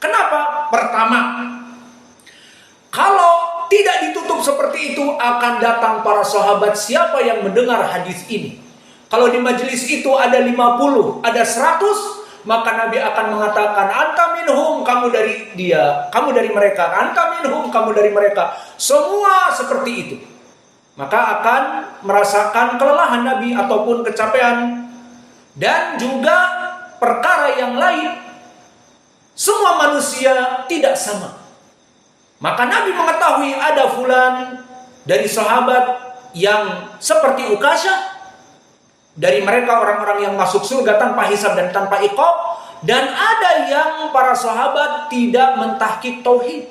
Kenapa? Pertama, kalau tidak ditutup seperti itu, akan datang para sahabat. Siapa yang mendengar hadis ini? Kalau di majelis itu ada 50, ada 100, maka Nabi akan mengatakan, anta minhum, kamu dari dia, kamu dari mereka, anta minhum, kamu dari mereka. Semua seperti itu. Maka akan merasakan kelelahan Nabi ataupun kecapean. Dan juga perkara yang lain, semua manusia tidak sama. Maka Nabi mengetahui ada fulan dari sahabat yang seperti Ukasyah, dari mereka orang-orang yang masuk surga tanpa hisab dan tanpa iqab. Dan ada yang para sahabat tidak mentahqiq tauhid.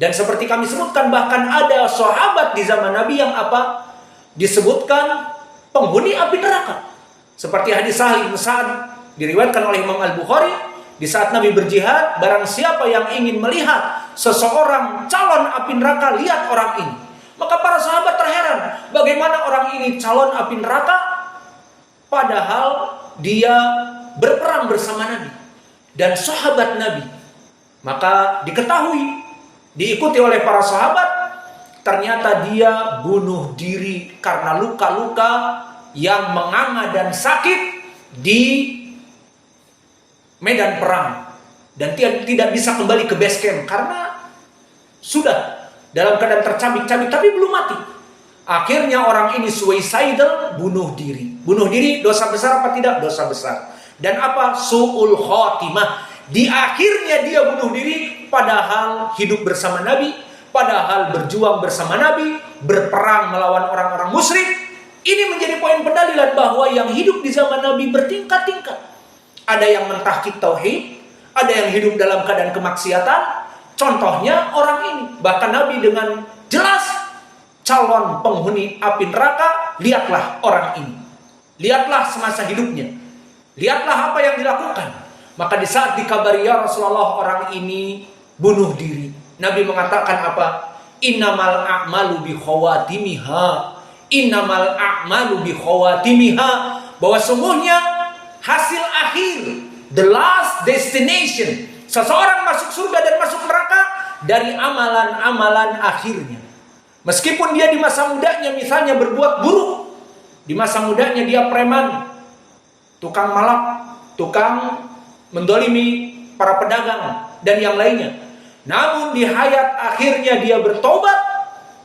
Dan seperti kami sebutkan, bahkan ada sahabat di zaman Nabi yang apa? Disebutkan penghuni api neraka. Seperti hadis Sahal bin Sa'ad diriwayatkan oleh Imam Al-Bukhari, di saat Nabi berjihad, barang siapa yang ingin melihat seseorang calon api neraka, lihat orang ini. Maka para sahabat terheran, bagaimana orang ini calon api neraka padahal dia berperang bersama Nabi dan sahabat Nabi. Maka diketahui, diikuti oleh para sahabat, ternyata dia bunuh diri karena luka-luka yang menganga dan sakit di medan perang, dan tidak bisa kembali ke base camp karena sudah dalam keadaan tercabik-cabik tapi belum mati. Akhirnya orang ini suicidal, bunuh diri. Bunuh diri dosa besar apa tidak? Dosa besar. Dan apa? Su'ul khotimah. Di akhirnya dia bunuh diri padahal hidup bersama Nabi, padahal berjuang bersama Nabi, berperang melawan orang-orang musyrik. Ini menjadi poin pendalilan bahwa yang hidup di zaman Nabi bertingkat-tingkat. Ada yang mentahqiq tauhid, ada yang hidup dalam keadaan kemaksiatan. Contohnya orang ini. Bahkan Nabi dengan jelas calon penghuni api neraka, lihatlah orang ini. Lihatlah semasa hidupnya. Lihatlah apa yang dilakukan. Maka di saat dikabari, ya Rasulullah, orang ini bunuh diri, Nabi mengatakan apa? Innamal a'malu bi khawatimiha. Innamal a'malu bi khawatimiha. Bahwa sungguhnya hasil akhir, the last destination, seseorang masuk surga dan masuk neraka dari amalan-amalan akhirnya. Meskipun dia di masa mudanya misalnya berbuat buruk, di masa mudanya dia preman, tukang malak, tukang mendolimi para pedagang dan yang lainnya. Namun di hayat akhirnya dia bertobat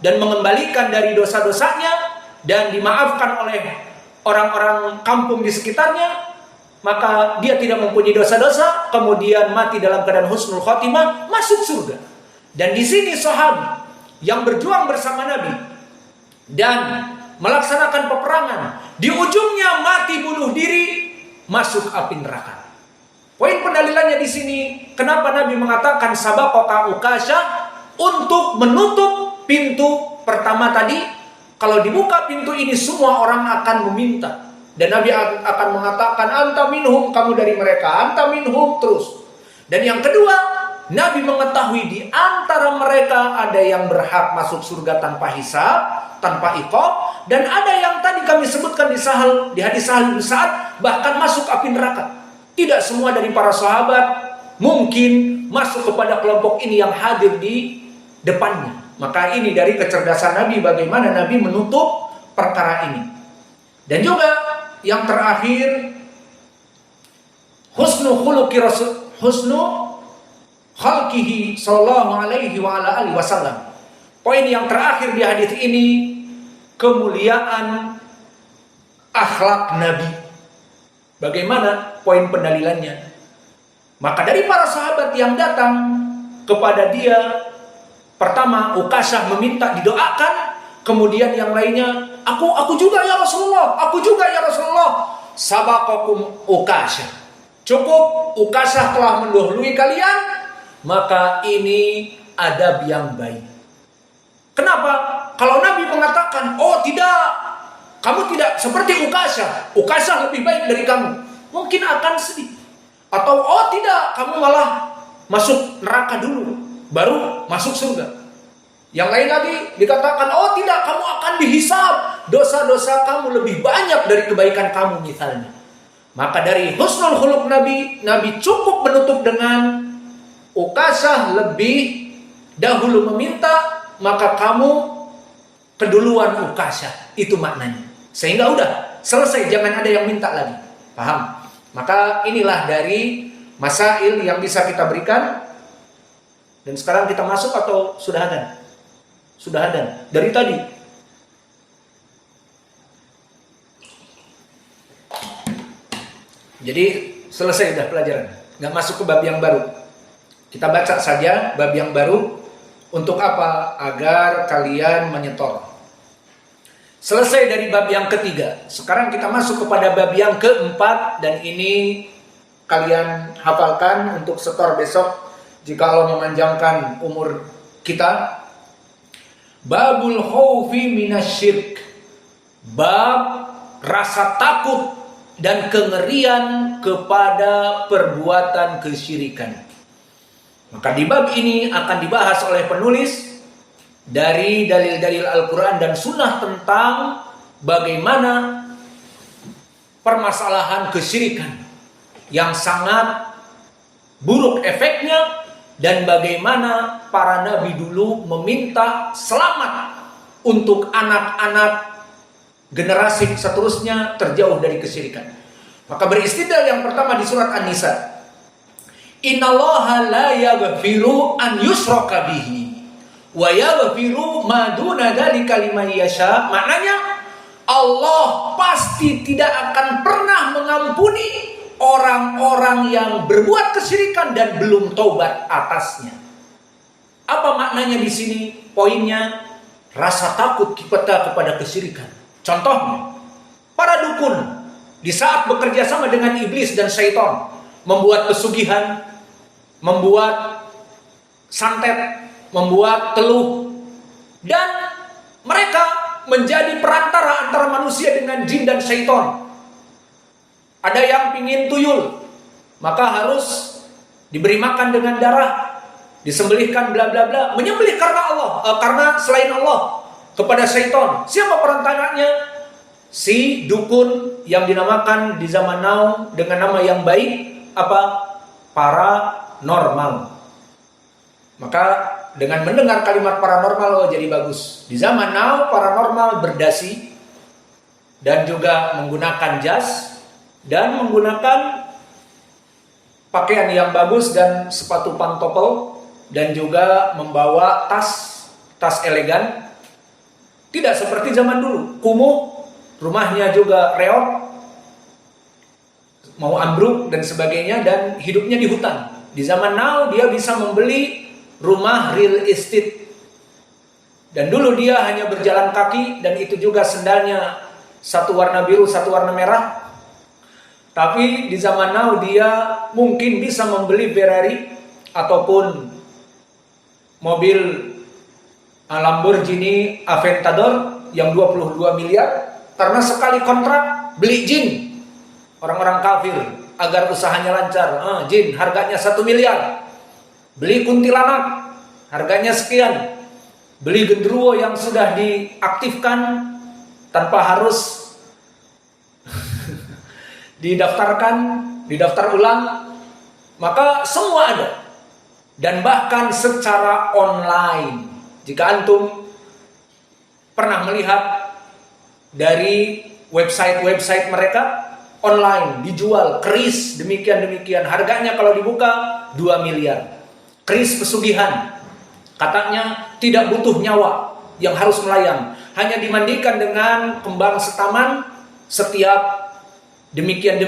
dan mengembalikan dari dosa-dosanya dan dimaafkan oleh orang-orang kampung di sekitarnya, maka dia tidak mempunyai dosa-dosa, kemudian mati dalam keadaan husnul khotimah, masuk surga. Dan di sini sahabat yang berjuang bersama Nabi dan melaksanakan peperangan, di ujungnya mati bunuh diri, masuk api neraka. Poin pendalilannya di sini, kenapa Nabi mengatakan sabaqaka Ukasyah untuk menutup pintu pertama tadi. Kalau dibuka pintu ini, semua orang akan meminta. Dan Nabi akan mengatakan, anta minhum, kamu dari mereka, anta minhum, terus. Dan yang kedua, Nabi mengetahui di antara mereka ada yang berhak masuk surga tanpa hisab, tanpa iqab, dan ada yang tadi kami sebutkan di hadis Sahal bin Sa'ad, bahkan masuk api neraka. Tidak semua dari para sahabat mungkin masuk kepada kelompok ini yang hadir di depannya. Maka ini dari kecerdasan Nabi, bagaimana Nabi menutup perkara ini. Dan juga yang terakhir, husnu khuluqi rasul, husnu khalqihi sallallahu alaihi wa ala alihi wasallam. Poin yang terakhir di hadis ini, kemuliaan akhlak Nabi. Bagaimana poin pendalilannya? Maka dari para sahabat yang datang kepada dia, pertama Ukasyah meminta didoakan, kemudian yang lainnya, aku juga ya Rasulullah, aku juga ya Rasulullah. Sabaqakum Ukasyah. Cukup Ukasyah telah mendahului kalian, maka ini adab yang baik. Kenapa? Kalau Nabi mengatakan, oh tidak, kamu tidak seperti Ukasyah, Ukasyah lebih baik dari kamu, mungkin akan sedih. Atau oh tidak, kamu malah masuk neraka dulu, baru masuk surga. Yang lain lagi dikatakan, oh tidak, kamu akan dihisab, dosa-dosa kamu lebih banyak dari kebaikan kamu misalnya. Maka dari husnul khuluq Nabi, Nabi cukup menutup dengan Ukasah lebih dahulu meminta, maka kamu keduluan Ukasah. Itu maknanya. Sehingga udah selesai, jangan ada yang minta lagi. Paham? Maka inilah dari masail yang bisa kita berikan. Dan sekarang kita masuk atau sudah ada? Sudah ada dari tadi. Jadi selesai udah pelajaran. Nggak masuk ke bab yang baru. Kita baca saja bab yang baru. Untuk apa? Agar kalian menyetor. Selesai dari bab yang ketiga. Sekarang kita masuk kepada bab yang keempat. Dan ini kalian hafalkan untuk setor besok. Jika Allah memanjangkan umur kita. Babul khawfi minasyirk. Bab rasa takut dan kengerian kepada perbuatan kesyirikan. Maka di bab ini akan dibahas oleh penulis dari dalil-dalil Al-Quran dan Sunnah tentang bagaimana permasalahan kesyirikan yang sangat buruk efeknya dan bagaimana para nabi dulu meminta selamat untuk anak-anak generasi seterusnya terjauh dari kesyirikan. Maka beristidlal yang pertama di surat An-Nisa. Innallaha la yaghfiru an yushraka bihi wa yaghfiru ma duna dzalika liman yasha. Maknanya Allah pasti tidak akan pernah mengampuni orang-orang yang berbuat kesyirikan dan belum taubat atasnya. Apa maknanya di sini? Poinnya rasa takut kita kepada kesyirikan. Contohnya, para dukun di saat bekerja sama dengan iblis dan syaitan membuat pesugihan, membuat santet, membuat teluh, dan mereka menjadi perantara antara manusia dengan jin dan syaitan. Ada yang pingin tuyul, maka harus diberi makan dengan darah, disembelihkan bla bla bla, menyembelih karena Allah, karena selain Allah kepada syaitan. Siapa perantaranya? Si dukun yang dinamakan di zaman now dengan nama yang baik apa? Paranormal. Maka dengan mendengar kalimat paranormal jadi bagus. Di zaman now paranormal berdasi dan juga menggunakan jas dan menggunakan pakaian yang bagus dan sepatu pantopel dan juga membawa tas elegan. Tidak seperti zaman dulu, kumuh, rumahnya juga reot, mau ambruk dan sebagainya, dan hidupnya di hutan. Di zaman now dia bisa membeli rumah real estate. Dan dulu dia hanya berjalan kaki dan itu juga sendalnya satu warna biru, satu warna merah. Tapi di zaman now dia mungkin bisa membeli Ferrari ataupun mobil Lamborghini Aventador yang 22 miliar karena sekali kontrak beli jin orang-orang kafir agar usahanya lancar. Jin harganya 1 miliar. Beli kuntilanak harganya sekian. Beli genderuwo yang sudah diaktifkan tanpa harus didaftar ulang, maka semua ada. Dan bahkan secara online. Jika antum pernah melihat dari website mereka online dijual keris demikian, harganya kalau dibuka 2 miliar. Keris pesugihan, katanya tidak butuh nyawa yang harus melayang, hanya dimandikan dengan kembang setaman setiap demikian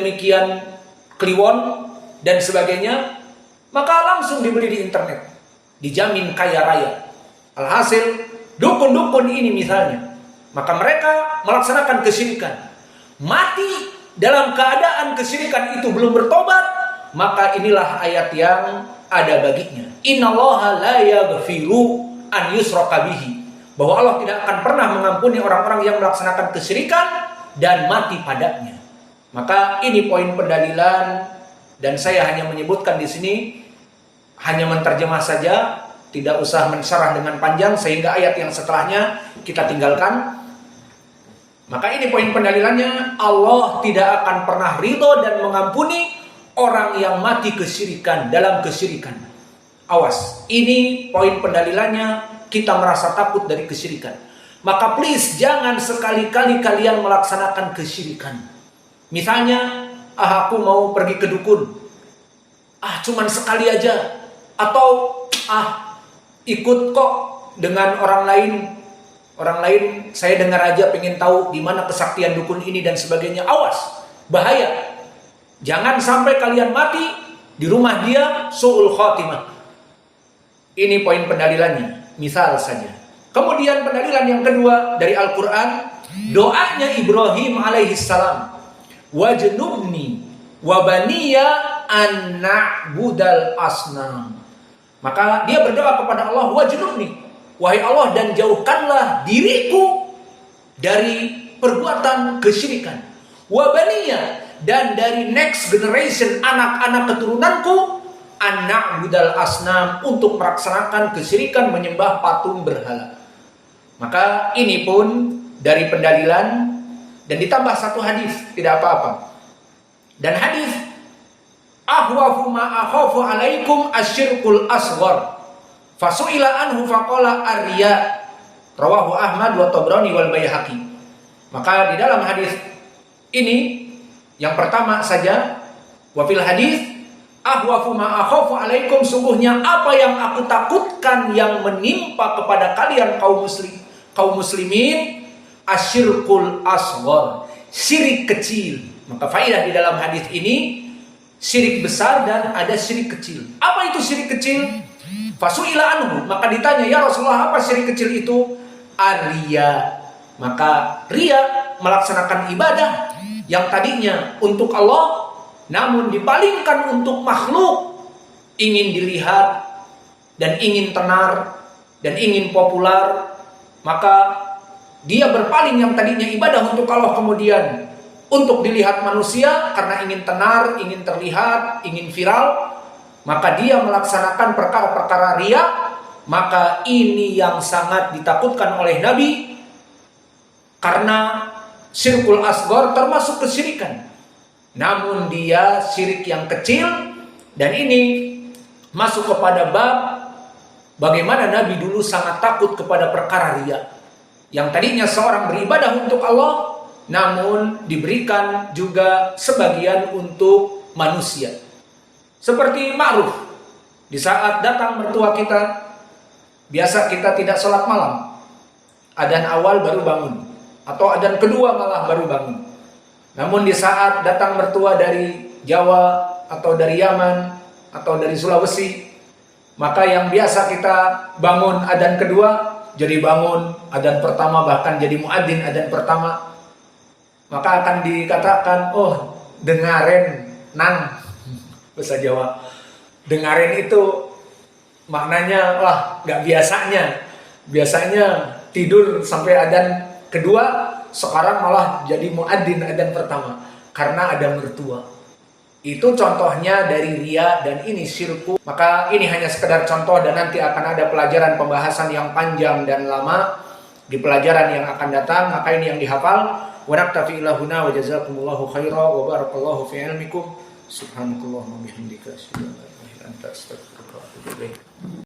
kliwon dan sebagainya, maka langsung dibeli di internet, dijamin kaya raya. Alhasil dukun-dukun ini misalnya, maka mereka melaksanakan kesyirikan, mati dalam keadaan kesyirikan itu belum bertobat, maka inilah ayat yang ada baginya. Innallaha la yaghfiru an yushraka bihi, bahwa Allah tidak akan pernah mengampuni orang-orang yang melaksanakan kesyirikan dan mati padanya. Maka ini poin pendalilan, dan saya hanya menyebutkan di sini, hanya menterjemah saja, tidak usah mensyarah dengan panjang sehingga ayat yang setelahnya kita tinggalkan. Maka ini poin pendalilannya, Allah tidak akan pernah ridho dan mengampuni orang yang mati kesyirikan dalam kesyirikan. Awas, ini poin pendalilannya, kita merasa takut dari kesyirikan. Maka please jangan sekali-kali kalian melaksanakan kesyirikan. Misalnya, aku mau pergi ke dukun. Cuman sekali aja. Atau, ikut kok dengan orang lain. Orang lain saya dengar aja pengen tahu gimana kesaktian dukun ini dan sebagainya. Awas, bahaya. Jangan sampai kalian mati di rumah dia su'ul khotimah. Ini poin pendalilannya, misal saja. Kemudian pendalilan yang kedua dari Al-Quran, doanya Ibrahim alaihissalam, wajnubni wabaniya an na'budal asnam. Maka dia berdoa kepada Allah, wajnubni, wahai Allah, dan jauhkanlah diriku dari perbuatan kesyirikan. Wabaniya, dan dari next generation, anak-anak keturunanku, anak budal asnam, untuk melaksanakan kesyirikan menyembah patung berhala. Maka ini pun dari pendalilan, dan ditambah satu hadis, tidak apa-apa. Dan hadis, ahwafu ma akhafu alaikum asyirkul asghar fasu'ila anhu faqala ar-riya, rawahu Ahmad wa Tabrani wal Baihaqi. Maka di dalam hadis ini yang pertama saja, wa fil hadis ahwafu ma akhafu alaikum, sungguhnya apa yang aku takutkan yang menimpa kepada kalian kaum muslimin, asyirkul asghar, syirik kecil. Maka faedah di dalam hadis ini, syirik besar dan ada syirik kecil. Apa itu syirik kecil? Fasu'ila anhu, maka ditanya, ya Rasulullah, apa syirik kecil itu? Ar-riya. Maka riya, melaksanakan ibadah yang tadinya untuk Allah, namun dipalingkan untuk makhluk, ingin dilihat dan ingin tenar dan ingin populer, maka dia berpaling yang tadinya ibadah untuk Allah kemudian untuk dilihat manusia karena ingin tenar, ingin terlihat, ingin viral, maka dia melaksanakan perkara-perkara riya. Maka ini yang sangat ditakutkan oleh Nabi, karena syirkul asghar termasuk kesyirikan, namun dia syirik yang kecil. Dan ini masuk kepada bab bagaimana Nabi dulu sangat takut kepada perkara riya, yang tadinya seorang beribadah untuk Allah, namun diberikan juga sebagian untuk manusia. Seperti ma'ruf, di saat datang mertua kita, biasa kita tidak sholat malam, adzan awal baru bangun, atau adzan kedua malah baru bangun. Namun di saat datang mertua dari Jawa atau dari Yaman atau dari Sulawesi, maka yang biasa kita bangun adzan kedua jadi bangun adzan pertama, bahkan jadi muadzin adzan pertama. Maka akan dikatakan, oh dengaren nang, bahasa Jawa. Dengaren itu maknanya, wah gak biasanya. Biasanya tidur sampai adzan kedua, sekarang malah jadi muadzin adzan pertama karena ada mertua. Itu contohnya dari riya, dan ini syirku. Maka ini hanya sekedar contoh, dan nanti akan ada pelajaran pembahasan yang panjang dan lama di pelajaran yang akan datang. Maka ini yang dihafal. Wa naktafi ila huna wa jazakumullahu khairan wa barakallahu fi ilmikum. Subhanakallahumma bihamdika asyhadu an la ilaha illa anta astaghfiruka wa atubu ilaik.